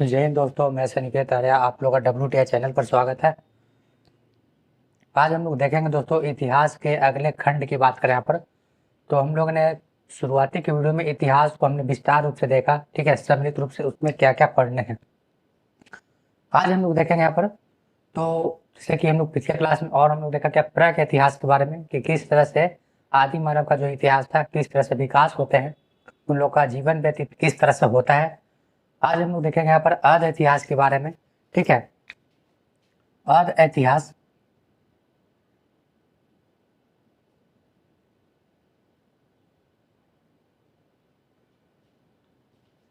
तो जय हिंद दोस्तों, मैं सनिकेत आर्या, आप लोग का WTI चैनल पर स्वागत है। आज हम लोग देखेंगे दोस्तों इतिहास के अगले खंड की बात करें यहाँ पर। तो हम लोग ने शुरुआती के वीडियो में इतिहास को हमने विस्तार रूप से देखा, ठीक है, सम्मिलित रूप से उसमें क्या क्या पढ़ने हैं। आज हम लोग देखेंगे यहाँ पर, तो जैसे कि हम लोग पिछले क्लास में और हम लोग देखा क्या प्राक इतिहास के बारे में कि किस तरह से आदि मानव का जो इतिहास था, किस तरह से विकास होते हैं, उन लोग का जीवन व्यतीत किस तरह से होता है। आज हम लोग देखेंगे यहाँ पर अर्ध इतिहास के बारे में, ठीक है। अर्ध इतिहास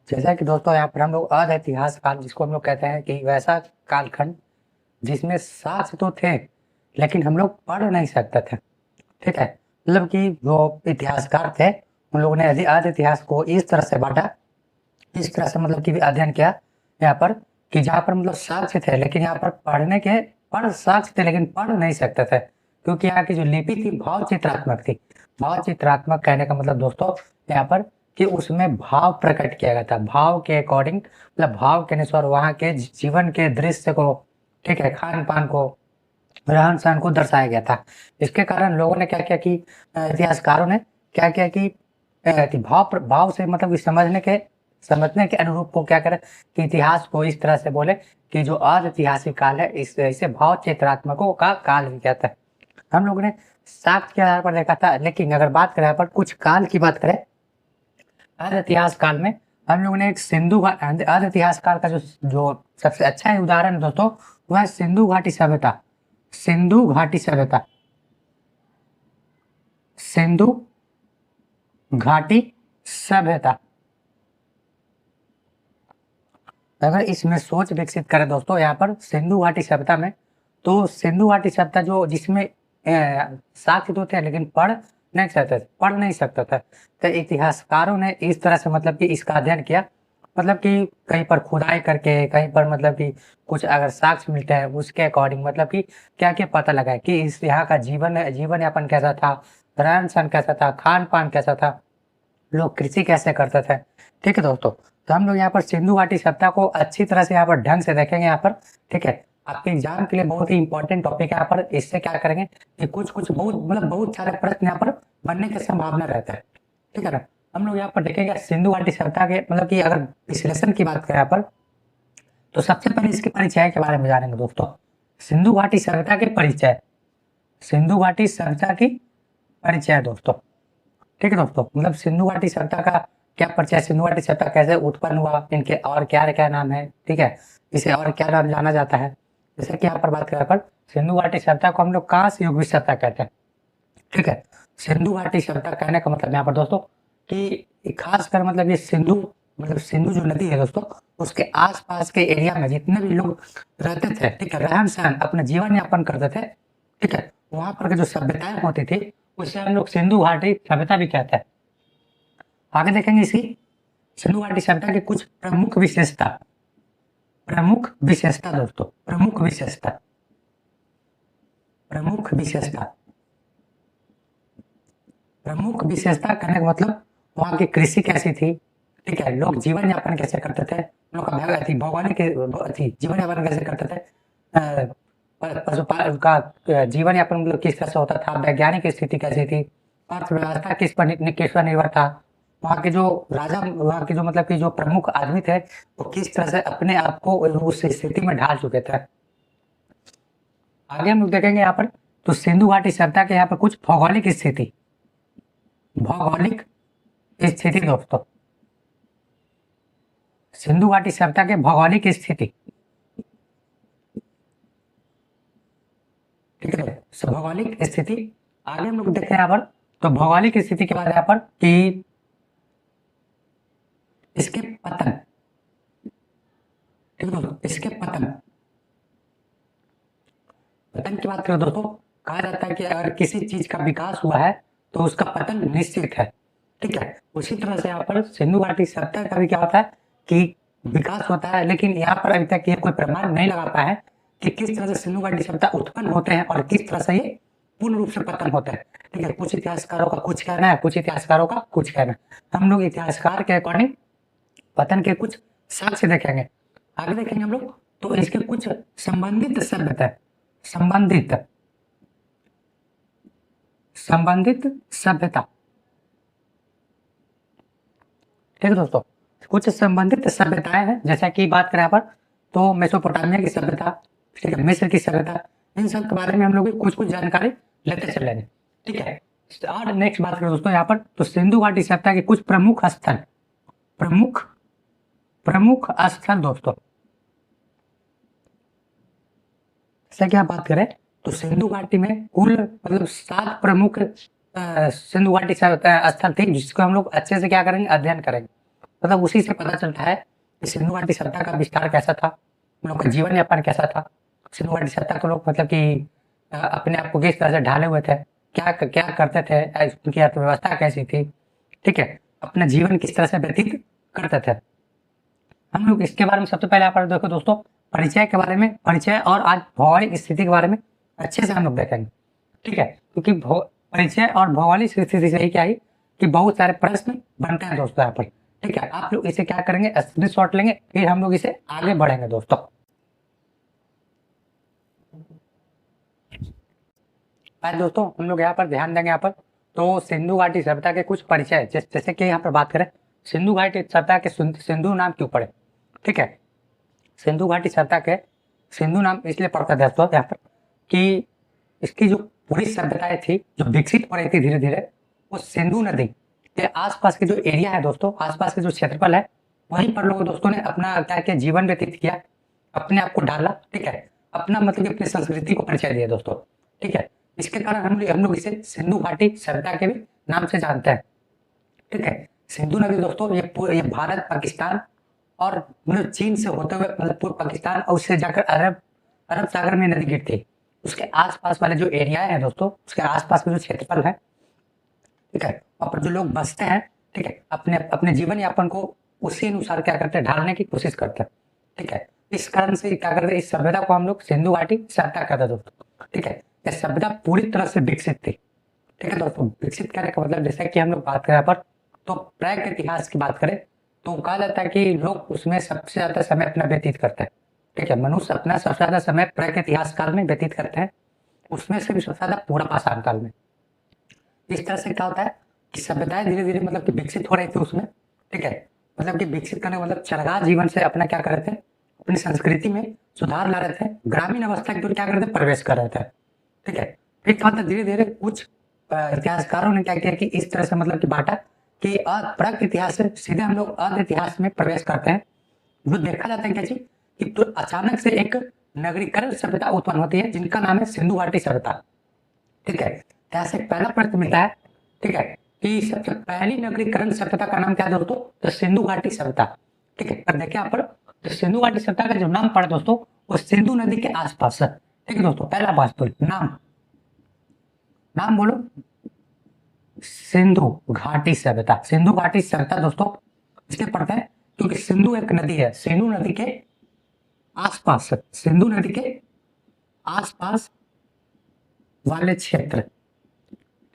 जैसा कि दोस्तों यहाँ पर हम लोग अर्ध इतिहास काल जिसको हम लोग कहते हैं कि वैसा कालखंड जिसमें साक्ष्य तो थे लेकिन हम लोग पढ़ नहीं सकते थे, ठीक है। मतलब कि जो इतिहासकार थे उन लोगों ने अर्ध इतिहास को इस तरह से बांटा, इस तरह से मतलब कि अध्ययन किया यहाँ पर कि जहाँ पर मतलब साक्ष्य थे लेकिन यहाँ पर पढ़ साक्ष्य थे लेकिन पढ़ नहीं सकते थे, क्योंकि यहाँ की जो लिपि थी भाव चित्रात्मक थी। भाव चित्रात्मक कहने का मतलब दोस्तों यहाँ पर कि उसमें भाव प्रकट किया गया था, भाव के अकॉर्डिंग, मतलब भाव के अनुसार वहाँ के जीवन के दृश्य को, ठीक है, खान पान को, रहन सहन को दर्शाया गया था। इसके कारण लोगों ने क्या किया कि इतिहासकारों ने क्या किया कि भाव से मतलब कि समझने के अनुरूप को क्या करे कि इतिहास को इस तरह से बोले कि जो अर्ध ऐतिहासिक काल है इसे भाव चित्रात्मकों का काल भी कहता है। हम लोगों ने साक्ष्य के आधार पर देखा था, लेकिन अगर बात करें पर कुछ काल की बात करें अर्ध इतिहास काल में, हम लोगों ने एक अर्ध इतिहास काल का जो सबसे अच्छा उदाहरण है दोस्तों वह सिंधु घाटी सभ्यता। सिंधु घाटी सभ्यता, सिंधु घाटी सभ्यता। अगर इसमें सोच विकसित करें दोस्तों यहाँ पर सिंधु घाटी सभ्यता में, तो सिंधु घाटी सभ्यता जो जिसमें साक्ष्य तो थे लेकिन पढ़ नहीं सकते थे। तो इतिहासकारों ने इस तरह से मतलब कि इसका अध्ययन किया, मतलब कि कहीं पर खुदाई करके कहीं पर मतलब कि कुछ अगर साक्ष्य मिलते हैं उसके अकॉर्डिंग मतलब कि क्या क्या पता लगा कि इस यहाँ का जीवन यापन कैसा था, रहन सहन कैसा था, खान पान कैसा था, लोग कृषि कैसे करते थे, ठीक है दोस्तों। तो हम लोग यहाँ पर सिंधु घाटी सभ्यता को अच्छी तरह से यहाँ पर ढंग से देखेंगे यहाँ पर, ठीक है। आपके एग्जाम के लिए बहुत ही इंपॉर्टेंट टॉपिक है यहाँ पर। इससे क्या करेंगे कि कुछ बहुत सारे प्रश्न यहाँ पर बनने की संभावना रहता है, ठीक है ना। हम लोग यहाँ पर देखेंगे सिंधु घाटी सभ्यता के मतलब कि अगर विश्लेषण की बात करें यहाँ पर, तो सबसे पहले इसके परिचय के बारे में जानेंगे दोस्तों। सिंधु घाटी सभ्यता के परिचय, सिंधु घाटी सभ्यता की परिचय दोस्तों, ठीक है दोस्तों। मतलब सिंधु घाटी सभ्यता का क्या परिचय, सिंधु घाटी सभ्यता कैसे उत्पन्न हुआ, इनके और क्या क्या नाम है, ठीक है, इसे और क्या नाम जाना जाता है। जैसे कि यहाँ पर बात करें पर सिंधु घाटी सभ्यता को हम लोग कांस्य युग सभ्यता कहते हैं, ठीक है। सिंधु घाटी सभ्यता कहने का मतलब यहाँ पर दोस्तों कि खासकर मतलब ये सिंधु जो नदी है दोस्तों उसके आसपास के एरिया में जितने भी लोग रहते थे, ठीक है, रहन सहन अपना जीवन यापन करते थे, ठीक है, वहां पर जो सभ्यताएं होती थी उसे हम लोग सिंधु घाटी सभ्यता भी कहते हैं। आगे देखेंगे इसी सिंधु घाटी सभ्यता की कुछ प्रमुख विशेषता दोस्तों, प्रमुख विशेषता कहने का मतलब वहां की कृषि कैसी थी, ठीक है, लोग जीवन यापन कैसे करते थे, लोग का भौगोलिक जीवन यापन कैसे करते थे, पशुपालन का जीवन यापन मतलब किस तरह से होता था, वैज्ञानिक स्थिति कैसी थी, अर्थव्यवस्था किस पर निर्भर था, वहाँ के जो राजा, वहाँ के जो मतलब कि जो प्रमुख आदमी थे वो किस तरह से अपने आप को उस स्थिति में ढाल चुके थे। आगे हम लोग देखेंगे यहाँ पर, तो सिंधु घाटी सभ्यता के यहाँ पर कुछ भौगोलिक स्थिति दोस्तों, सिंधु घाटी सभ्यता के भौगोलिक स्थिति, ठीक है, भौगोलिक स्थिति। आगे हम लोग देखते हैं यहाँ पर, तो भौगोलिक स्थिति के बाद यहाँ पर कि इसके पतन, ठीक है दोस्तों, इसके पतन की बात करें दोस्तों, कहा जाता है कि अगर किसी चीज का विकास हुआ है तो उसका पतन निश्चित है, ठीक है। उसी तरह से यहाँ पर सिंधु घाटी सभ्यता का भी क्या होता है कि विकास होता है, लेकिन यहाँ पर अभी तक ये कोई प्रमाण नहीं लगा पाया है कि किस तरह से सिंधु घाटी सभ्यता उत्पन्न होते हैं और किस तरह से ये पूर्ण रूप से पतन होता है, ठीक है। कुछ इतिहासकारों का कुछ कहना है, कुछ इतिहासकारों का कुछ कहना है। हम लोग इतिहासकार के अकॉर्डिंग पतन के कुछ साक्ष्य देखेंगे। आगे देखेंगे हम लोग तो इसके कुछ संबंधित सभ्यता, संबंधित संबंधित सभ्यता, ठीक है दोस्तों। कुछ संबंधित सभ्यताएं हैं, जैसा कि बात करें यहाँ पर तो मेसोपोटामिया की सभ्यता, ठीक है, मिस्र की सभ्यता, इन सब के बारे में हम लोग कुछ कुछ जानकारी लेते चलेंगे, ठीक है। और नेक्स्ट बात करें दोस्तों यहाँ पर तो सिंधु घाटी सभ्यता के कुछ प्रमुख स्थल, प्रमुख प्रमुख स्थल दोस्तों, जैसा कि आप बात करें तो सिंधु घाटी में कुल मतलब 7 प्रमुख सिंधु घाटी स्थल थे, जिसको हम लोग अच्छे से क्या करेंगे, अध्ययन करेंगे। मतलब उसी से पता चलता है कि सिंधु घाटी सभ्यता का विस्तार कैसा था, उन लोग का जीवन यापन कैसा था, सिंधु घाटी सभ्यता के लोग मतलब कि अपने आप को किस तरह से ढाले हुए थे, क्या क्या करते थे, उनकी अर्थव्यवस्था कैसी थी, ठीक है, अपना जीवन किस तरह से व्यतीत करते थे। हम लोग इसके बारे में सबसे पहले आप देखो दोस्तों, परिचय के बारे में, परिचय और आज भौगोलिक स्थिति के बारे में अच्छे से हम लोग देखेंगे, ठीक है, क्योंकि परिचय और भौगोलिक स्थिति से ही क्या है कि बहुत सारे प्रश्न बनते हैं दोस्तों यहाँ पर, ठीक है। आप लोग इसे क्या करेंगे, स्क्रीनशॉट लेंगे, फिर हम लोग इसे आगे बढ़ेंगे दोस्तों। आज दोस्तों हम लोग यहाँ पर ध्यान देंगे, यहाँ पर तो सिंधु घाटी सभ्यता के कुछ परिचय, जैसे कि यहाँ पर बात करें सिंधु घाटी सभ्यता के सिंधु नाम क्यों पड़े, ठीक है। सिंधु घाटी सभ्यता के सिंधु नाम इसलिए पड़ता है दोस्तों यहाँ पर कि इसकी जो पूरी सभ्यताएं थी जो विकसित हो रही थी धीरे धीरे, वो सिंधु नदी के आसपास के जो एरिया है दोस्तों, आसपास के जो क्षेत्रफल है, वहीं पर लोग दोस्तों ने अपना क्या किया, जीवन व्यतीत किया, अपने आप को ढाला, ठीक है, अपना मतलब अपनी संस्कृति को परिचय दिया दोस्तों, ठीक है। इसके कारण हम लोग इसे सिंधु घाटी सभ्यता के भी नाम से जानते हैं, ठीक है। सिंधु नदी दोस्तों ये भारत, पाकिस्तान और मतलब चीन से होते हुए मतलब पूर्व पाकिस्तान और उससे जाकर अरब सागर में नदी गिरती, उसके आसपास वाले जो एरिया है दोस्तों, उसके आसपास में जो क्षेत्रफल है, ठीक है, वहाँ पर जो लोग बसते हैं, ठीक है, अपने अपने जीवन यापन को उसी अनुसार क्या करते हैं, ढालने की कोशिश करते हैं, ठीक है। इस कारण से क्या करते हैं, इस सभ्यता को हम लोग सिंधु घाटी सभ्यता कहते हैं दोस्तों, ठीक है। यह सभ्यता पूरी तरह से विकसित थी, ठीक है दोस्तों। विकसित करने का मतलब जैसा कि हम लोग बात करें यहाँ पर तो प्राग इतिहास की बात करें तो कहा जाता है कि लोग उसमें सबसे ज्यादा समय अपना व्यतीत करते हैं, ठीक है। मनुष्य अपना सबसे ज्यादा समय प्राग इतिहास काल में व्यतीत करते हैं, उसमें से भी सबसे ज्यादा पूरा पाषाण काल में। इस तरह से क्या होता है कि सभ्यताएं धीरे धीरे मतलब कि विकसित हो रही थी उसमें, ठीक है, मतलब कि विकसित करने मतलब चरगाह जीवन से अपना क्या कर रहे थे, अपनी संस्कृति में सुधार ला रहे थे, ग्रामीण अवस्था की ओर क्या कर रहे थे, प्रवेश कर रहे थे, ठीक है। फिर क्या होता है, धीरे धीरे कुछ इतिहासकारों ने क्या किया कि इस तरह से मतलब कि बांटा कि प्राग इतिहास से सीधे हम लोग अर्ध इतिहास में प्रवेश करते हैं। जो देखा जाता है क्या चीज कि तो अचानक से एक नगरीकरण सभ्यता उत्पन्न होती है जिनका नाम है सिंधु घाटी सभ्यता, ठीक है। यहाँ से पहला प्रश्न मिलता है, ठीक है, कि सबसे पहली नगरीकरण सभ्यता का नाम क्या है दोस्तों, तो सिंधु घाटी सभ्यता, ठीक है। पर देखिए यहाँ पर तो सिंधु घाटी सभ्यता का जो नाम पड़ा दोस्तों वो सिंधु नदी के आसपास है, ठीक है दोस्तों। पहला बात तो नाम, नाम बोलो, सिंधु घाटी सभ्यता। सिंधु घाटी सभ्यता दोस्तों इसलिए पढ़ते हैं क्योंकि सिंधु एक नदी है, सिंधु नदी के आसपास, सिंधु नदी के आसपास वाले क्षेत्र,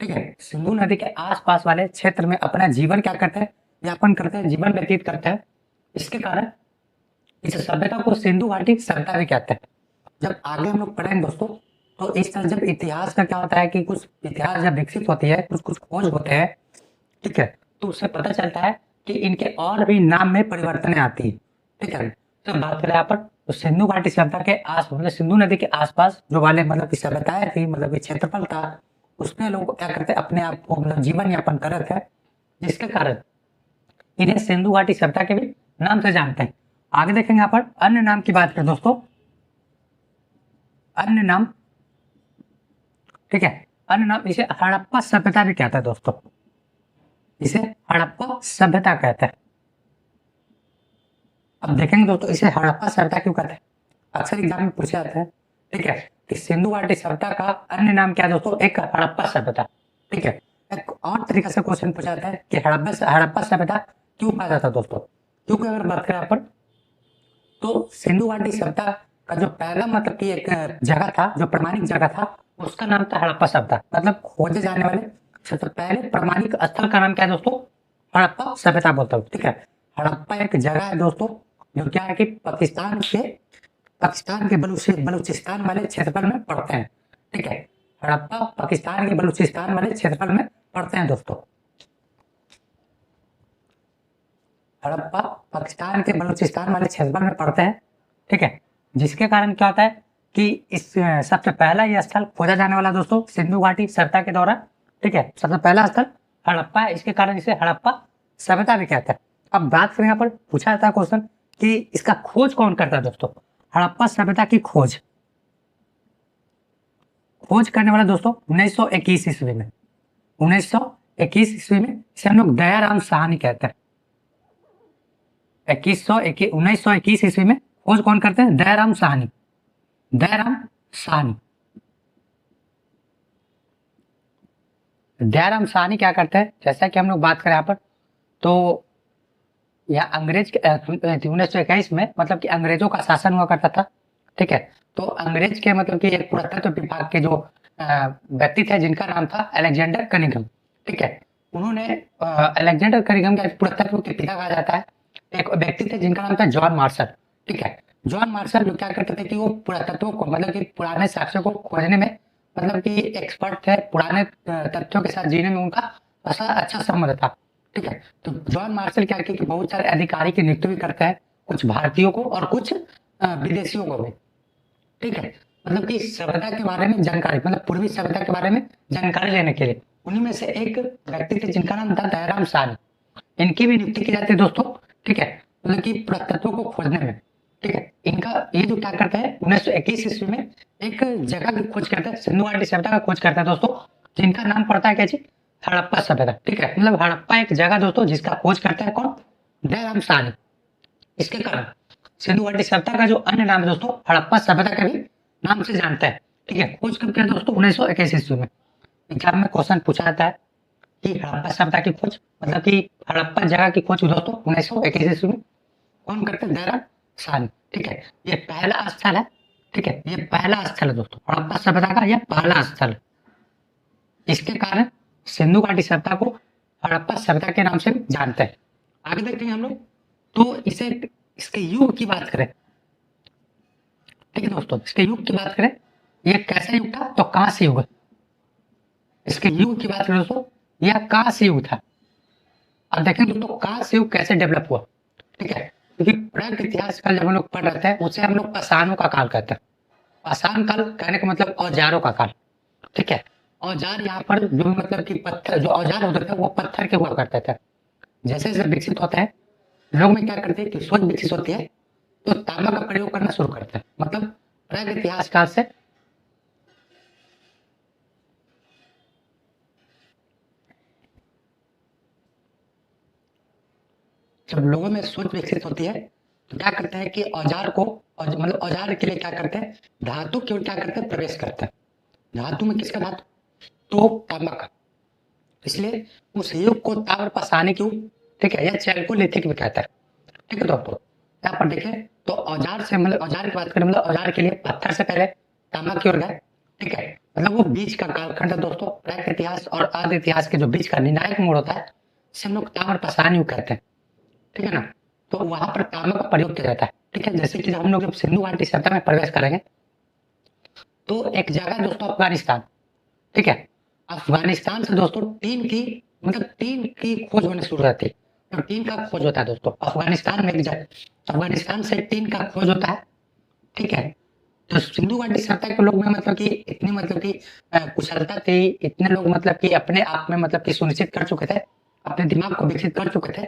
ठीक है, सिंधु नदी के आसपास वाले क्षेत्र में अपना जीवन क्या करते हैं, यापन करते हैं, जीवन व्यतीत करते हैं। इसके कारण इस सभ्यता को सिंधु घाटी सभ्यता भी कहते हैं। जब आगे हम लोग पढ़ेंगे दोस्तों तो इस तरह जब इतिहास का क्या होता है कि कुछ इतिहास जब विकसित होती है, कुछ कुछ खोज होते हैं, ठीक है, तो उससे पता चलता है कि इनके और भी नाम में परिवर्तन आती है, ठीक है। तो बात करें यहाँ पर तो सिंधु घाटी सभ्यता के आस मतलब सिंधु नदी के आसपास जो वाले मतलब की सभ्यताएं थी, मतलब कि क्षेत्रफल था, उसमें लोग क्या करते अपने आप को मतलब जीवन यापन कर रहे थे, जिसके कारण इन्हें सिंधु घाटी सभ्यता के भी नाम से जानते हैं। आगे देखेंगे यहाँ पर अन्य नाम की बात करें दोस्तों, अन्य नाम, ठीक है, अन्य नाम इसे हड़प्पा सभ्यता भी कहता है दोस्तों, इसे हड़प्पा सभ्यता कहते हैं। अब देखेंगे दोस्तों इसे हड़प्पा सभ्यता क्यों कहते हैं, अक्सर एग्जाम में पूछा जाता है, ठीक है, कि सिंधु घाटी सभ्यता का अन्य नाम क्या है दोस्तों, एक हड़प्पा सभ्यता, ठीक है। एक और तरीके से क्वेश्चन पूछा जाता है कि हड़प्पा सभ्यता क्यों कहा जाता है दोस्तों, क्योंकि अगर बात करें यहाँ पर तो सिंधु घाटी सभ्यता का जो पहला मतलब कि एक जगह था, जो प्रमाणिक जगह था, उसका नाम था हड़प्पा सभ्यता। मतलब खोजे जाने वाले सबसे पहले प्रमाणिक स्थल का नाम क्या है दोस्तों, हड़प्पा सभ्यता बोलता हूँ, ठीक है। हड़प्पा एक जगह है दोस्तों जो क्या है कि पाकिस्तान के बलूचिस्तान वाले क्षेत्रफल में पड़ते हैं। ठीक है, हड़प्पा पाकिस्तान के बलूचिस्तान वाले क्षेत्रफल में पड़ते हैं दोस्तों। हड़प्पा पाकिस्तान के बलूचिस्तान वाले क्षेत्रफल में पड़ते हैं। ठीक है, जिसके कारण क्या होता है कि इस सबसे पहला ये स्थल खोजा जाने वाला दोस्तों सिंधु घाटी सभ्यता के दौरान। ठीक है, सबसे पहला स्थल हड़प्पा है, इसके कारण इसे हड़प्पा सभ्यता भी कहते हैं। अब बात करें, यहाँ पर पूछा जाता है क्वेश्चन कि इसका खोज कौन करता है दोस्तों। हड़प्पा सभ्यता की खोज करने वाला दोस्तों 1921 ईस्वी में, 1921 ईस्वी में इसे हम लोग दयाराम साहनी कहते हैं। 1921 ईस्वी में खोज कौन करते हैं? दयाराम साहनी। दयाराम साहनी क्या करते हैं, जैसा कि हम लोग बात करें यहाँ पर, तो यह अंग्रेज 1921 में मतलब कि अंग्रेजों का शासन हुआ करता था। ठीक है, तो अंग्रेज के मतलब कि एक पुरातत्व विभाग के जो व्यक्ति थे जिनका नाम था अलेक्जेंडर कनिंघम। ठीक है, उन्होंने अलेक्जेंडर कनिंघम के पुरातत्व के पिता कहा जाता है। एक व्यक्ति थे जिनका नाम था जॉन मार्शल। ठीक है, जॉन मार्शल जो क्या करते थे कि वो पुरातत्व को मतलब कि पुराने साक्ष्यों को खोजने में मतलब कि एक्सपर्ट थे, पुराने तथ्यों के साथ जीने में उनका अच्छा संबंध था। ठीक है, तो जॉन मार्शल क्या कि बहुत सारे अधिकारी की नियुक्ति भी करता है, कुछ भारतीयों को और कुछ विदेशियों को भी। ठीक है, मतलब कि सभ्यता के बारे में जानकारी, मतलब पूर्वी सभ्यता के बारे में जानकारी लेने के लिए उन्हीं में से एक व्यक्ति थे जिनका नाम था दयाराम साहनी। इनकी भी नियुक्ति की जाती है दोस्तों। ठीक है, मतलब कि पुरातत्व को खोजने में। ठीक है, इनका ये जो क्या करता है 1921 ईस्वी में एक जगह की खोज करता है, सिंधु घाटी सभ्यता का खोज करता है दोस्तों, जिनका नाम पड़ता है क्या जी? हड़प्पा सभ्यता। ठीक है, मतलब हड़प्पा एक जगह दोस्तों जिसका खोज करता है कौन? दयाराम साहनी। इसके कारण सिंधु घाटी सभ्यता का जो अन्य नाम है दोस्तों हड़प्पा सभ्यता के भी नाम से जानता है। ठीक है, खोज कब किया दोस्तों? 1921 ईस्वी में। एग्जाम में क्वेश्चन पूछा जाता है कि हड़प्पा सभ्यता की खोज मतलब कि हड़प्पा जगह की खोज दोस्तों 1921 ईस्वी में कौन करते हैं? दयाराम साहनी। ठीक है, ये पहला स्थल है। ठीक है, ये पहला स्थल है दोस्तों, हड़प्पा सभ्यता का यह पहला स्थल है। इसके कारण सिंधु घाटी सभ्यता को हड़प्पा सभ्यता के नाम से जानते हैं। आगे देखते हैं हम लोग, तो इसे इसके युग की बात करें। ठीक है दोस्तों, इसके युग की बात करें, ये कैसा युग था? तो कांस्य युग। इसके युग की बात करें दोस्तों, यह कांस्य युग था। अब देखें दोस्तों कांस्य युग कैसे डेवलप हुआ। ठीक है, क्योंकि प्राग इतिहास काल जब हम लोग पढ़ रहे थे उसे हम लोग पाषाणों का काल कहते हैं। पाषाण काल कहने का मतलब औजारों का काल। ठीक है, औजार यहाँ पर जो मतलब कि पत्थर, जो औजार होते थे वो पत्थर के हुआ करते थे। जैसे जैसे विकसित होता है, लोग में क्या करते हैं कि सोच विकसित होती है तो तांबा का प्रयोग करना शुरू करते हैं। मतलब प्राग इतिहास काल से जब लोगों में सोच विकसित होती है तो क्या करते हैं कि औजार को मतलब औजार के लिए क्या करते हैं, धातु की ओर क्या करते हैं, प्रवेश करते हैं। धातु में किसका धातु? तो तांबा का। इसलिए उस युग को ताम्र पाषाणिक युग, ठीक है, या चैल्कोलिथिक भी कहता है। ठीक है दोस्तों, यहाँ पर देखें तो औजार से मतलब औजार की बात करें, मतलब औजार के लिए पत्थर से पहले तांबा की ओर गए। ठीक है, मतलब वो बीच का कालखंड है दोस्तों, प्राक इतिहास और आदि इतिहास के जो बीच का निर्णायक मोड़ होता है इसे हम लोग ताम्र पाषाण युग कहते हैं। ठीक है ना, तो वहां पर तांबा का प्रयोग किया जाता है। ठीक है, जैसे कि हम लोग जब सिंधु घाटी सभ्यता में प्रवेश करेंगे तो एक जगह दोस्तों अफगानिस्तान। ठीक है, अफगानिस्तान से दोस्तों टीन की खोज होने शुरू होती है। तो टीन का खोज होता है दोस्तों अफगानिस्तान में, एक जगह अफगानिस्तान से टीन का खोज होता है। ठीक है, तो सिंधु घाटी सभ्यता के लोग में मतलब कि इतनी मतलब कि कुशलता थी, इतने लोग मतलब कि अपने आप में मतलब कि सुनिश्चित कर चुके थे, अपने दिमाग को विकसित कर चुके थे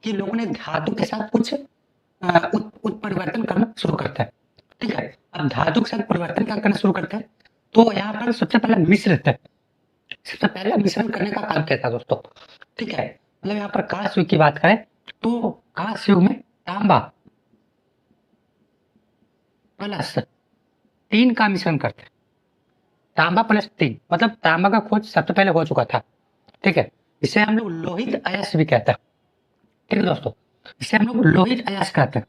कि लोगों ने धातु के साथ कुछ उत्परिवर्तन करना शुरू करता है। ठीक है, अब धातु के साथ परिवर्तन क्या करना शुरू करते हैं, तो यहाँ पर सबसे पहले मिश्र थे, सबसे पहले मिश्रण करने का काम किया था दोस्तों। ठीक है, मतलब यहाँ पर कांस्य युग की बात करें तो कांस्य युग में तांबा प्लस टीन का मिश्रण करते हैं। तांबा प्लस टीन मतलब तांबा का खोज सबसे पहले हो चुका था। ठीक है, इसे हम लोग लोहित अयस्क भी कहते हैं। ठीक है दोस्तों, इसे हम लोग लोहित अयस्क कहते हैं,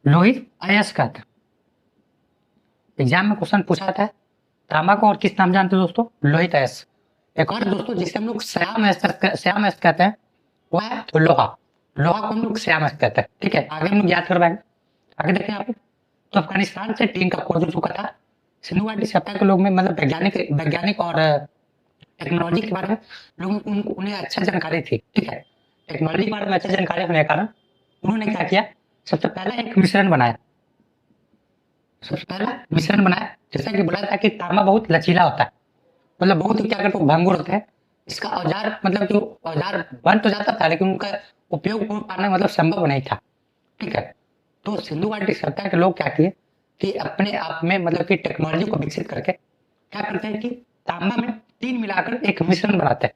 लोहित अयस्क कहते हैं। एग्जाम में क्वेश्चन पूछा जाता है तांबा को और किस नाम जानते हो दोस्तों? लोहित अयस्क। एक और दोस्तों जिसे हम लोग श्याम अयस्क कहते हैं, वह है लोहा। लोहा को हम लोग श्यामक कहते हैं। ठीक है, आगे हम लोग याद करवाएंगे। आगे देखें आप, तो अफगानिस्तान से टीम का खोज हो चुका था। सिंधु घाटी सभ्यता के लोग में मतलब वैज्ञानिक और टेक्नोलॉजी के बारे में उन्हें अच्छा जानकारी थी। ठीक है, टेक्नोलॉजी के बारे में अच्छा जानकारी होने के कारण उन्होंने क्या किया, सबसे पहला एक मिश्रण बनाया। जैसा कि बोला था कि तांबा बहुत लचीला होता है, मतलब बहुत ही क्या करते भंगुर होते हैं। इसका औजार मतलब जो औजार बन तो जाता था लेकिन उनका उपयोग हो पाना मतलब संभव नहीं था। ठीक है, तो सिंधु घाटी सभ्यता के लोग क्या किए कि अपने आप में मतलब कि टेक्नोलॉजी को विकसित करके क्या करते हैं कि तांबा में टीन मिलाकर एक मिश्रण बनाते हैं।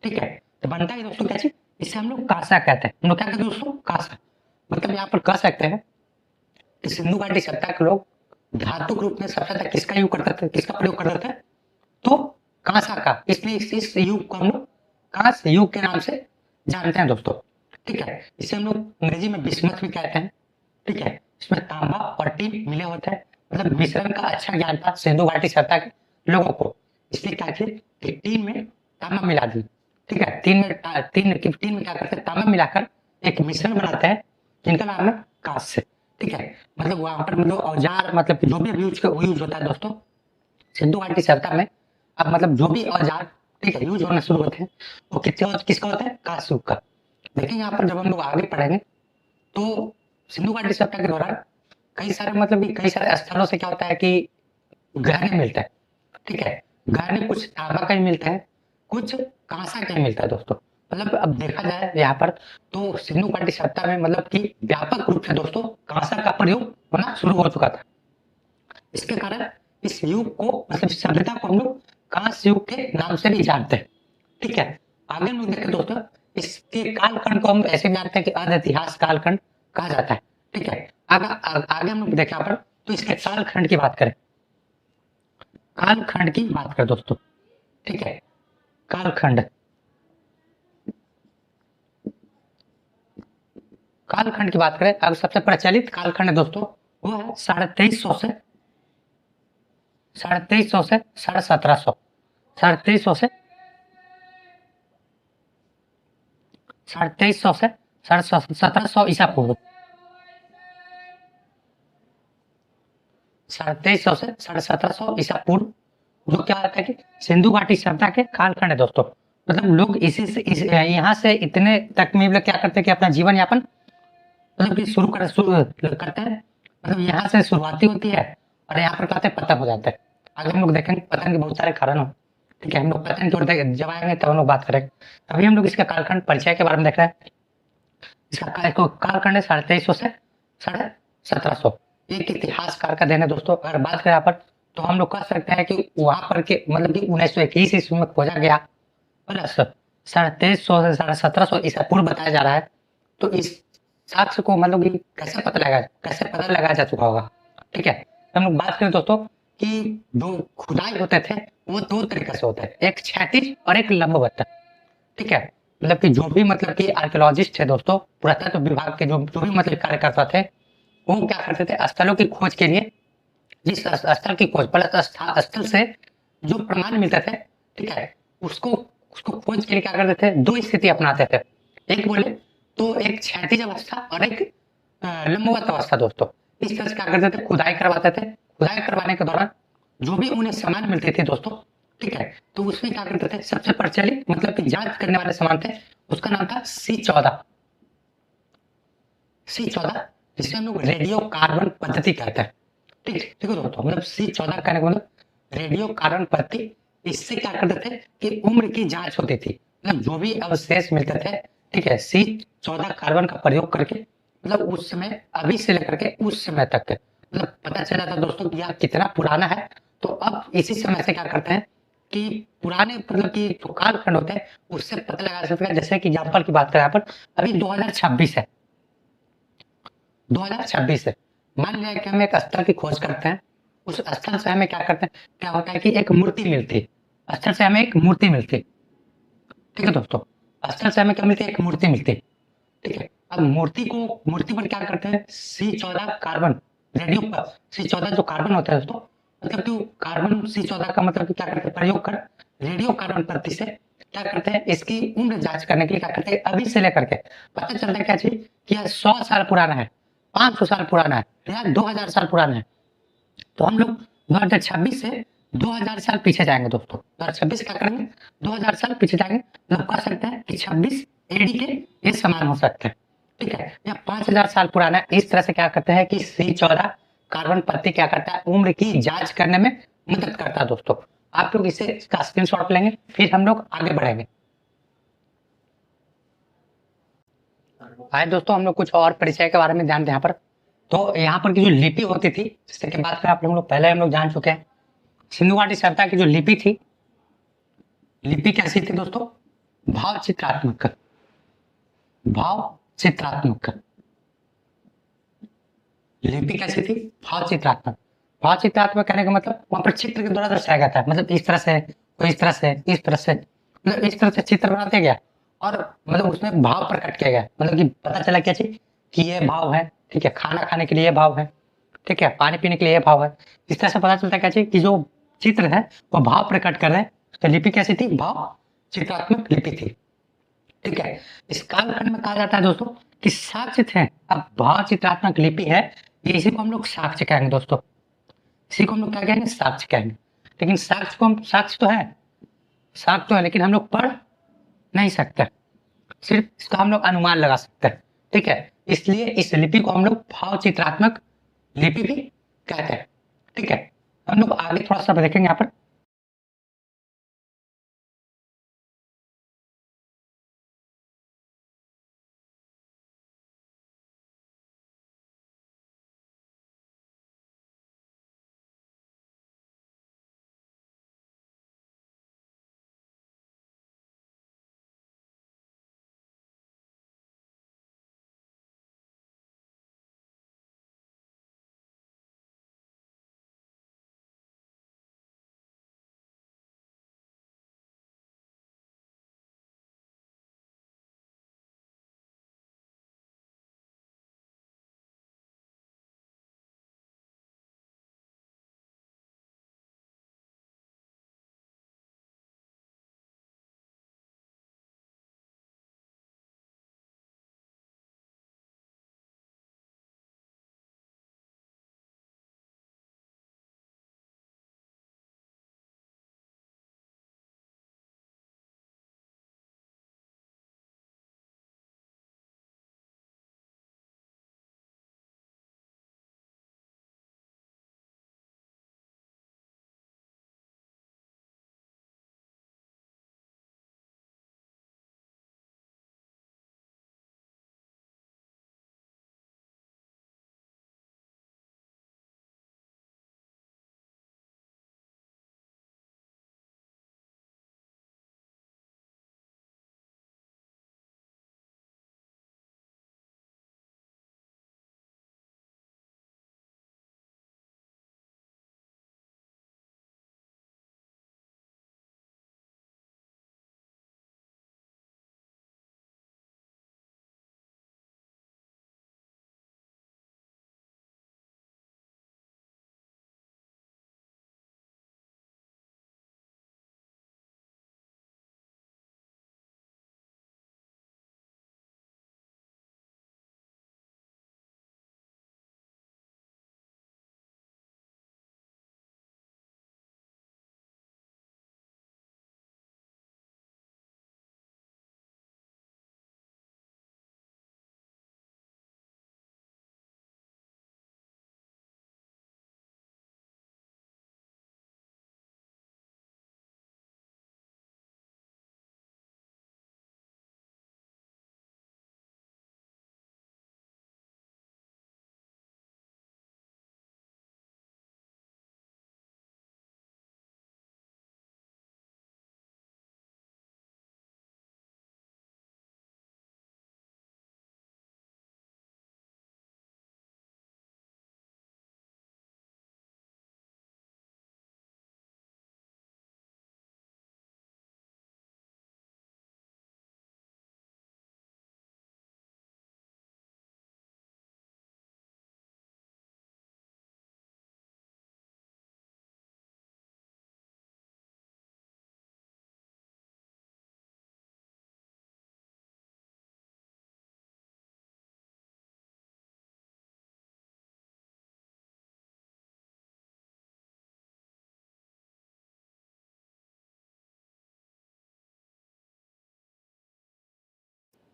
ठीक है, तो बनता है दोस्तों क्या चीज, इसे हम लोग कांसा कहते हैं। हम लोग क्या कहते हैं दोस्तों, कांसा। मतलब यहाँ पर कह सकते हैं कि सिंधु घाटी सभ्यता के लोग धातु रूप में सबसे ज्यादा किसका यूज करते थे, किसका प्रयोग करते थे, तो कांसा का। इसलिए इस युग को हम लोग कांस युग के नाम से जानते हैं दोस्तों। ठीक है, इसे हम लोग अंग्रेजी में बिस्मथ भी कहते हैं। ठीक है, इसमें तांबा और टीन मिले होते हैं, मतलब मिश्रण का अच्छा ज्ञान था सिंधु घाटी सभ्यता के लोगों को। इसलिए क्या किए कि टीन में तांबा मिला दी। ठीक है, टीन में क्या करते हैं, तांबा मिलाकर एक मिश्रण बनाते हैं जिनका नाम है कांस्य। ठीक है, मतलब वहां पर मतलब औजार मतलब जो भी यूज होता है दोस्तों सिंधु घाटी सभ्यता में। अब मतलब जो भी औजार ठीक है यूज होना शुरू होते हैं वो किसका होता है, कांस्य युग का। लेकिन यहाँ पर जब हम लोग आगे पढ़ेंगे तो सिंधु घाटी सभ्यता के दौरान कई सारे स्थलों से क्या होता है कि गहने मिलते हैं। ठीक है, गहने कुछ तांबा का ही मिलता है, कुछ कांसा का ही मिलता है दोस्तों। मतलब अब देखा जाए यहाँ पर तो सिंधु घाटी सभ्यता में मतलब कि व्यापक रूप से दोस्तों कांसा का प्रयोग होना शुरू हो चुका था। इसके कारण इस युग को मतलब सभ्यता को हम लोग कांस्य युग के नाम से भी जानते हैं। ठीक है, आगे हम लोग देखें दोस्तों, इसके कालखंड को हम ऐसे जानते हैं कि अर्ध इतिहास कालखंड कहा जाता है। ठीक है, आगे हम लोग देखें पर तो इसके कालखंड की बात करें, कालखंड की बात करें दोस्तों। ठीक है, कालखंड की बात करें, अब सबसे प्रचलित कालखंड है दोस्तों वो है 2350 से 1750 से 1700 ईसा पूर्व, 2350 से 1750 ईसा पूर्व, जो क्या होता है कि सिंधु घाटी सभ्यता के कालखंड है दोस्तों। मतलब लोग इसी से यहाँ से इतने तक में मतलब क्या करते हैं कि अपना जीवन यापन मतलब कि शुरू करते हैं। मतलब यहाँ से शुरुआती होती है और यहाँ पर कहते हैं पतन हो जाता है। आगे हम लोग देखेंगे पतन के बहुत सारे कारण हो। ठीक है, हम लोग पतन की ओर जब आएंगे तब हम लोग बात करेंगे। अभी हम लोग इसका कालखंड परिचय के बारे में देख रहे हैं। इसका कालखंड है 2350 से 1750। एक इतिहासकार का देन है दोस्तों। अगर बात करें यहाँ पर तो हम लोग कह सकते हैं कि वहां पर के मतलब कि 1921 ईस्वी में खोजा गया प्लस 2350 से 1750 ईसा पूर्व बताया जा रहा है। तो इस साक्ष्य को मतलब कि कैसे पता लगाया जा चुका होगा। ठीक है, हम लोग बात करें दोस्तों कि जो खुदाई होते थे वो दो तरीके से होते हैं, एक क्षैतिज और एक लंबवत। ठीक है, मतलब कि जो भी मतलब कि आर्कियोलॉजिस्ट थे दोस्तों, पुरातत्व विभाग के जो भी मतलब कार्यकर्ता थे वो क्या करते थे, स्थलों की खोज के लिए जिस स्थल की खोज प्लस स्थल से जो प्रमाण मिलते थे, ठीक है, उसको खोज के लिए क्या करते थे, दो स्थिति अपनाते थे। एक बोले तो एक क्षैतिज अवस्था और एक लंबवत अवस्था दोस्तों। इस तरह से क्या करते थे, खुदाई करवाते थे। खुदाई करवाने के दौरान जो भी उन्हें सामान मिलते थे दोस्तों, ठीक है, तो उसमें क्या करते थे, सबसे प्रचलित मतलब कि जांच करने वाले सामान थे, उसका नाम था C14, जिसे हम लोग रेडियो कार्बन पद्धति कहते हैं। ठीक ठीक है दोस्तों, मतलब C14 कहने का मतलब रेडियो कार्बन पद्धति। इससे क्या करते थे कि उम्र की जांच होती थी, मतलब जो भी अवशेष मिलते थे, ठीक है, C14 कार्बन का प्रयोग करके मतलब उस समय अभी से लेकर के उस समय तक मतलब पता चला था दोस्तों कि यह कितना पुराना है। तो अब इसी समय से क्या करते हैं कि पुराने मतलब कि जो कालखंड होते हैं उससे पता लगा सकते हैं। जैसे कि एग्जाम्पल की बात करें यहाँ पर, अभी 2026 है, 2026 है, मान लिया कि हम एक स्थल की खोज करते हैं। उस स्थल से हमें क्या करते हैं, क्या होता है कि एक मूर्ति मिलती है, स्थल से हमें एक मूर्ति मिलती है। ठीक है दोस्तों, स्थल से हमें क्या मिलती है, एक मूर्ति मिलती है। ठीक है, अब मूर्ति पर क्या करते हैं, C14 कार्बन रेडियो पर C14 जो कार्बन होता है दोस्तों, मतलब कि कार्बन C14 का मतलब कि क्या करते हैं, प्रयोग कर रेडियो कार्बन पद्धति से क्या करते हैं, इसकी उम्र जांच करने के लिए क्या करते हैं, अभी से लेकर के पता चलता है क्या चीज कि यह 100 साल पुराना है, 500 साल पुराना है या 2000 साल पुराना है। तो हम लोग 2026 से 2000 साल पीछे जाएंगे दोस्तों। 2026 क्या करेंगे, 2000 साल पीछे जाएंगे, मतलब कह सकते हैं कि 26 एडी के ये समान हो सकते हैं, ठीक है। या 5000 साल पुराना है। इस तरह से क्या करते हैं कि C14 कार्बन पत्ती क्या करता है, उम्र की जांच करने में मदद करता है दोस्तों। आप लोग इसे इसका स्क्रीनशॉट लेंगे, फिर हम लोग आगे बढ़ेंगे। आए दोस्तों, हम लोग कुछ और परिचय के बारे में जानते हैं यहाँ पर। तो यहाँ पर की जो लिपि होती थी, जिससे कि बात करें आप लोग पहले हम लोग जान चुके हैं, सिंधु घाटी सभ्यता की जो लिपि थी, लिपि कैसी थी दोस्तों, भाव चित्रात्मक, भाव चित्रात्मक। लिपि कैसी थी, भाव चित्रात्मक। भाव चित्रात्मक कहने का मतलब वहां पर चित्र के द्वारा दर्शाया गया था, मतलब इस तरह से, तो इस तरह से, इस तरह से, मतलब इस तरह से चित्र बनाते गया और मतलब उसमें भाव प्रकट किया गया, मतलब कि पता चला क्या चीज कि ये भाव है, ठीक है, खाना खाने के लिए ये भाव है, ठीक है, पानी पीने के लिए ये भाव है। इस तरह से पता चलता है क्या चीज कि जो चित्र है वो भाव प्रकट कर रहे हैं। तो लिपि कैसी थी, भाव चित्रात्मक लिपि थी, ठीक है। इस कालखंड में कहा जाता है दोस्तों कि साक्ष्य थे। अब भाव चित्रात्मक लिपि है, ये इसी को हम लोग साक्ष्य कहेंगे दोस्तों, इसी को हम लोग क्या कहेंगे, साक्ष्य कहेंगे। लेकिन साक्ष्य को हम, साक्ष्य तो है, साक्ष्य तो है, लेकिन हम लोग पढ़ नहीं सकते, सिर्फ इसका हम लोग अनुमान लगा सकते हैं, ठीक है। इसलिए इस लिपि को हम लोग भाव चित्रात्मक लिपि भी कहते हैं, ठीक है। हम लोग आगे थोड़ा सा देखेंगे यहाँ पर।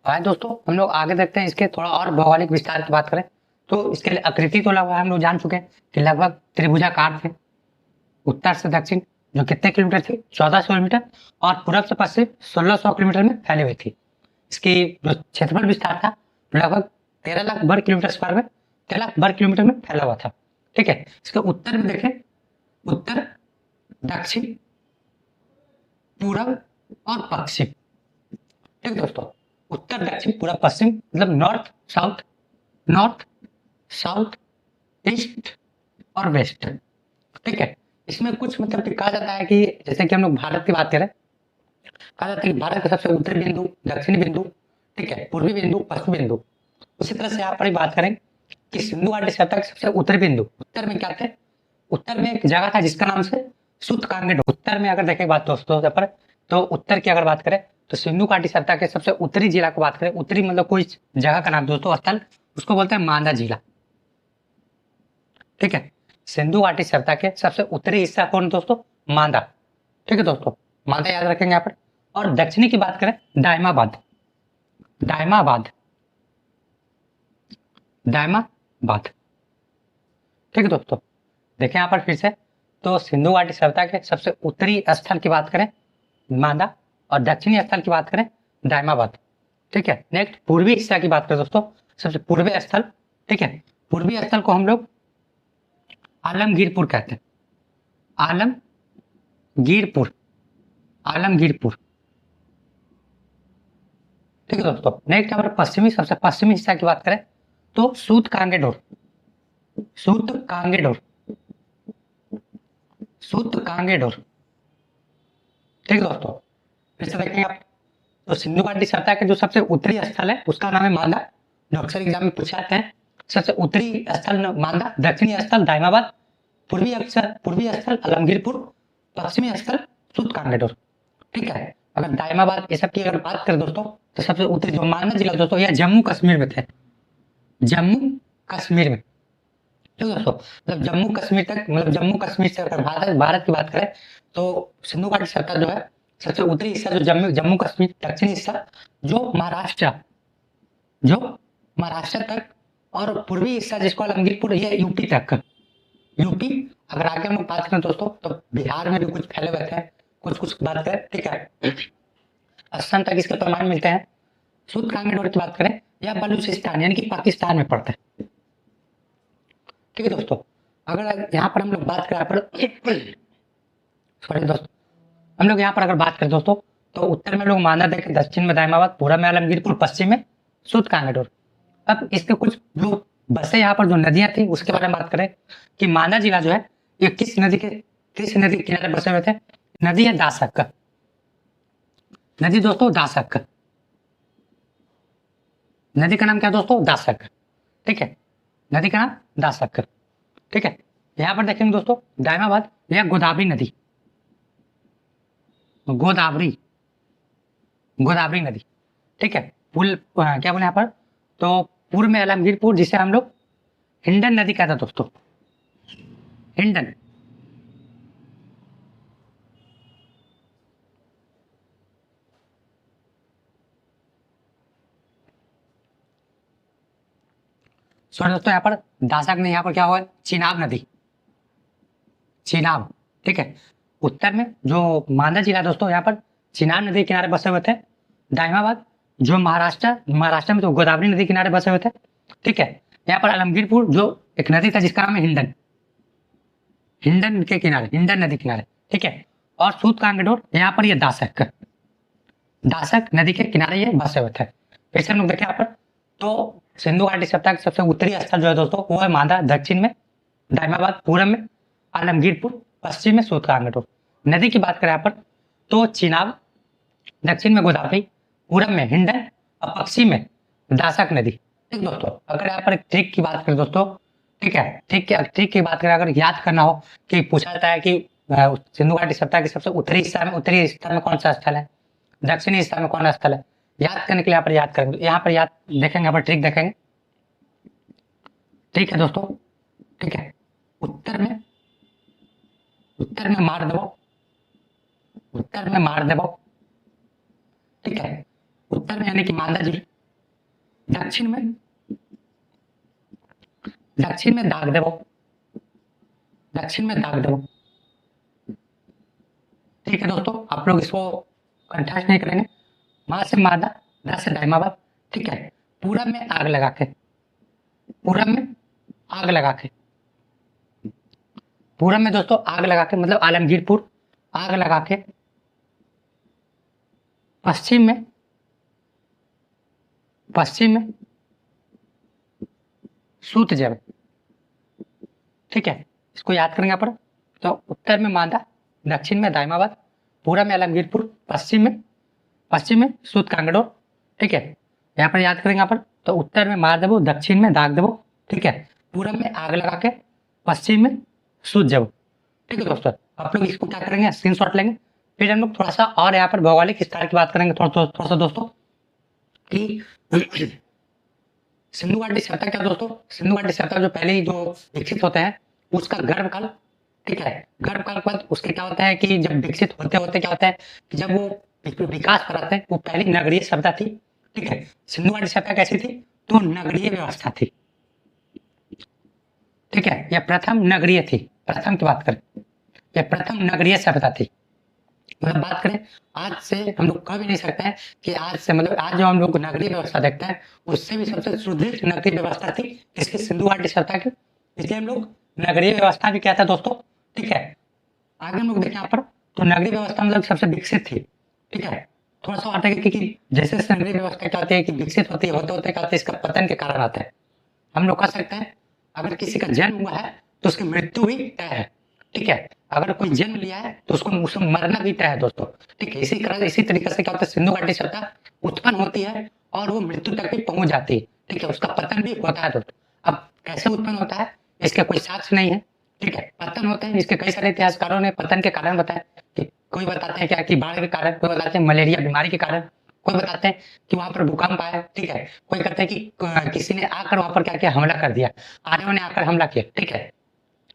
आए दोस्तों, हम लोग आगे देखते हैं इसके थोड़ा और भौगोलिक विस्तार की बात करें तो इसके लिए आकृति तो लगभग हम लोग जान चुके हैं कि लगभग त्रिभुजाकार थे, उत्तर से दक्षिण जो कितने किलोमीटर थी 1400 किलोमीटर, और पूरब से पश्चिम 1600 किलोमीटर में फैली हुई थी। इसकी जो क्षेत्रफल विस्तार था लगभग 13 लाख वर्ग किलोमीटर स्क्वायर में 13 लाख वर्ग किलोमीटर में फैला हुआ था। ठीक है, इसके उत्तर में देखें, उत्तर, दक्षिण, पूरब और पश्चिम। ठीक है दोस्तों, उत्तर, दक्षिण, पूरब, पश्चिम मतलब north south, north south, east और वेस्ट। ठीक है, इसमें कुछ मतलब कि कहा जाता है कि जैसे कि हम लोग भारत की बात करें, कहा जाता है कि भारत का सबसे उत्तरी बिंदु, दक्षिणी बिंदु, ठीक है, पूर्वी बिंदु, पश्चिमी बिंदु। उसी तरह से यहाँ पर बात करें कि सिंधु घाटी सभ्यता का सबसे उत्तरी बिंदु, उत्तर में क्या थे, उत्तर में एक जगह था जिसका नाम से सूतकांगेड। उत्तर में अगर देखें बात दोस्तों पर, तो उत्तर की अगर बात करें तो सिंधु घाटी सभ्यता के सबसे उत्तरी जिला को बात करें, उत्तरी मतलब कोई जगह का नाम दोस्तों, स्थल, उसको बोलते हैं मांदा जिला। ठीक है, सिंधु घाटी सभ्यता के सबसे उत्तरी हिस्सा कौन दोस्तों, मांदा। ठीक है दोस्तों, मांदा याद रखेंगे यहाँ पर। और दक्षिणी की बात करें, दायमाबाद, दायमाबाद, दायमाबाद। ठीक है दोस्तों, देखें यहाँ पर फिर से, तो सिंधु घाटी सभ्यता के सबसे उत्तरी स्थल की बात करें मांदा, और दक्षिणी स्थल की बात करें दायमाबाद। ठीक है, नेक्स्ट पूर्वी हिस्सा की बात करें दोस्तों, सबसे पूर्वी स्थल, ठीक है, पूर्वी स्थल को हम लोग आलमगीरपुर कहते हैं, आलमगीरपुर, आलमगीरपुर। ठीक है दोस्तों, नेक्स्ट यहाँ पर पश्चिमी, सबसे पश्चिमी हिस्सा की बात करें तो सूत कांगेडोर, सूत कांगेडोर, सूत कांगेडोर। ठीक है दोस्तों, फिर से देखेंगे आप, तो सिंधु घाटी सभ्यता के जो सबसे उत्तरी स्थल है उसका नाम है मांदा, जो अक्सर एग्जाम में पूछे जाते हैं। सबसे उत्तरी स्थल मांदा, दक्षिणी स्थल दायमाबाद, पूर्वी स्थल आलमगीरपुर, पश्चिमी स्थल सूतकांगेडोर। ठीक है, अगर दायमाबाद ये सब की अगर बात करें दोस्तों, तो सबसे उत्तरी जो मांदा जिला दोस्तों यह जम्मू कश्मीर में थे, जम्मू कश्मीर में। ठीक है दोस्तों, मतलब जम्मू कश्मीर तक, मतलब जम्मू कश्मीर से अगर भारत की बात करें तो सिंधु घाटी सभ्यता जो है सबसे उत्तरी हिस्सा जो जम्मू कश्मीर, दक्षिणी हिस्सा जो महाराष्ट्र तक, और पूर्वी हिस्सा जिसको आलमगीरपुर, ये यूपी तक, यूपी। अगर आगे हम लोग बात करें दोस्तों तो बिहार में भी कुछ फैले हुए थे, कुछ बात करें, ठीक है, असम तक इसके प्रमाण मिलते हैं। सूत कांगेडोर की बात करें, या बलूचिस्तान यानी कि पाकिस्तान में पड़ता है। ठीक है दोस्तों, अगर यहाँ पर हम लोग बात करें सॉरी दोस्तों, हम लोग यहाँ पर अगर बात करें दोस्तों, तो उत्तर में लोग मांदा देखें, दक्षिण में दायमाबाद, पूर्व में आलमगीरपुर, पश्चिम में सूत कांगेडोर। अब इसके कुछ जो बसे यहाँ पर जो नदियां थी उसके बारे में बात करें कि मांदा जिला जो है ये किस नदी के किनारे बसे हुए थे। नदी है दासक, नदी दोस्तों दासक, नदी का नाम क्या दोस्तों, दासक। ठीक है, नदी का नाम दासक। ठीक है, यहाँ पर देखेंगे दोस्तों दायमाबाद, यह गोदावरी नदी, गोदावरी, गोदावरी नदी। ठीक है, पुल क्या बोले यहाँ पर, तो पूर्व में आलमगीरपुर जिसे हम लोग हिंडन नदी कहते हैं दोस्तों, हिंडन। सॉरी दोस्तों, यहाँ पर दासक नहीं, यहाँ पर क्या हुआ, चिनाब नदी, चिनाब। ठीक है, उत्तर में जो मांदा जिला दोस्तों यहाँ पर चिनाब नदी किनारे बसे हुए थे। दायमाबाद जो महाराष्ट्र में तो गोदावरी नदी किनारे बसे हुए थे। ठीक है, यहाँ पर आलमगीरपुर जो एक नदी था जिसका नाम है हिंडन, हिंडन के किनारे, हिंडन नदी किनारे। ठीक है, और सूत कांगेडोर यहाँ पर ये दासक, दासक नदी के किनारे ये बसे हुए थे। फिर से हम लोग देखें यहाँ पर, तो सिंधु घाटी सभ्यता का सबसे उत्तरी स्थल जो है दोस्तों वो है मांदा, दक्षिण में दायमाबाद, पूर्व में आलमगीरपुर, पश्चिम में सूत कांगेडोर। नदी की बात करें यहाँ पर तो चिनाब, दक्षिण में गोदावरी, पूरब में हिंडन और पश्चिम में दासक नदी। ठीक दोस्तों, अगर यहाँ पर ट्रिक की बात करें दोस्तों, ठीक है, ट्रिक की बात करें, अगर याद करना हो कि पूछा जाता है कि सिंधु घाटी सभ्यता के सबसे उत्तरी हिस्सा में कौन सा स्थल है, दक्षिणी हिस्सा में कौन सा स्थल है, याद करने के लिए यहाँ पर याद करेंगे, यहाँ पर याद देखेंगे, यहाँ पर ट्रिक देखेंगे। ठीक है दोस्तों, ठीक है, उत्तर में मार देवो, उत्तर में मार देवो। ठीक है, उत्तर में यानी कि मांदा जिला, दक्षिण में दाग देवो, दक्षिण में दाग देवो। ठीक है दोस्तों, आप लोग इसको कंठास नहीं करेंगे। माँ से मादा, दा से दाइमाबाद। ठीक है, पूरब में आग लगा के, पूरब में आग लगा के, पूरब में दोस्तों आग लगा के मतलब आलमगीरपुर, आग लगा के। पश्चिम में, पश्चिम में सूत जब। ठीक है, इसको याद करेंगे पर। तो उत्तर में मांदा, दक्षिण में दाइमाबाद, पूरब में आलमगीरपुर, पश्चिम में सूत कांगड़ो। ठीक है, यहाँ पर याद करेंगे पर। तो उत्तर में मार देवो, दक्षिण में दाग देवो। ठीक है, पूरब में आग लगा के, पश्चिम में सूत जब। ठीक है दोस्तों, आप लोग इसको क्या करेंगे, स्क्रीनशॉट लेंगे। फिर हम लोग थोड़ा सा और यहाँ पर भौगोलिक विस्तार की बात करेंगे थोड़ा सा दोस्तों कि सिंधु घाटी सभ्यता क्या दोस्तों, सिंधु घाटी सभ्यता जो पहले ही जो विकसित होते हैं उसका गर्भकाल। ठीक है, गर्भकाल के बाद उसके क्या होता है कि जब विकसित होते होते क्या होता है कि जब वो विकास कराते हैं, वो पहली नगरीय सभ्यता थी। ठीक है, सिंधु घाटी सभ्यता कैसी थी, तो नगरीय व्यवस्था थी। ठीक है, यह प्रथम नगरीय थी। प्रथम की बात करें, यह प्रथम नगरीय सभ्यता थी। मतलब बात करें आज से, हम लोग कह भी नहीं सकते हैं कि आज से मतलब आज जो हम लोग नगरीय व्यवस्था देखते हैं उससे भी सबसे सुदृढ़ नगरीय व्यवस्था थी इसकी सिंधु घाटी सभ्यता की, इसलिए हम लोग नगरीय व्यवस्था भी कहते हैं दोस्तों। ठीक है, आगे हम लोग देखें यहाँ पर, तो नगरीय व्यवस्था मतलब सबसे विकसित थी। ठीक है, थोड़ा सा आता है कि जैसे नगरीय व्यवस्था क्या होती है कि विकसित होती है, होते होते क्या होता है इसका पतन के कारण आता है। हम लोग कह सकते हैं अगर किसी का जन्म हुआ है तो उसकी मृत्यु भी तय है। ठीक है, अगर कोई जन्म लिया है तो उसको मरना भी तय है दोस्तों। ठीक है, इसी तरीके से क्या होता है, सिंधु घाटी सभ्यता उत्पन्न होती है और वो मृत्यु तक भी पहुंच जाती है। ठीक है, उसका पतन भी होता है दोस्तों। अब कैसे उत्पन्न होता है इसके कोई साक्ष्य नहीं है। ठीक है, पतन होते हैं इसके कई सारे इतिहासकारों ने पतन के कारण बताया कि कोई बताते हैं क्या कि बाढ़ के कारण, कोई बताते हैं मलेरिया बीमारी के कारण, कोई बताते हैं कि वहां पर भूकंप आया। ठीक है, कोई कहते हैं कि किसी ने आकर वहां पर क्या किया, हमला कर दिया, आर्यों ने आकर हमला किया। ठीक है,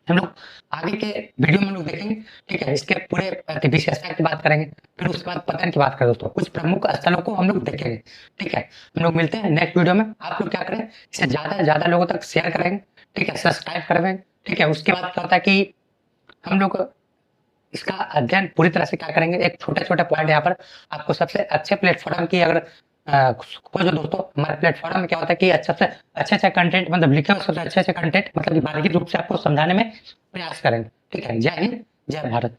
हम लोग आगे के वीडियो में लोग देखेंगे। ठीक है, इसके पूरे विशेषता की बात करेंगे, फिर उसके बाद पतन की बात करें दोस्तों, कुछ प्रमुख स्थलों को हम लोग देखेंगे। ठीक है, हम लोग मिलते हैं नेक्स्ट वीडियो में। आप लोग क्या करें, इसे ज्यादा से ज्यादा लोगों तक शेयर करेंगे। ठीक है, सब्सक्राइब करेंगे। ठीक है, उसके बाद क्या होता है कि हम लोग इसका अध्ययन पूरी तरह से क्या करेंगे, एक छोटे छोटे पॉइंट यहाँ पर आपको सबसे अच्छे प्लेटफॉर्म की अगर खोजो दोस्तों, हमारे प्लेटफॉर्म में क्या होता है कि अच्छे कंटेंट मतलब लिखे हुए सबसे अच्छे कंटेंट मतलब बारीकी रूप से आपको समझाने में प्रयास करेंगे। ठीक है, जय हिंद, जय भारत।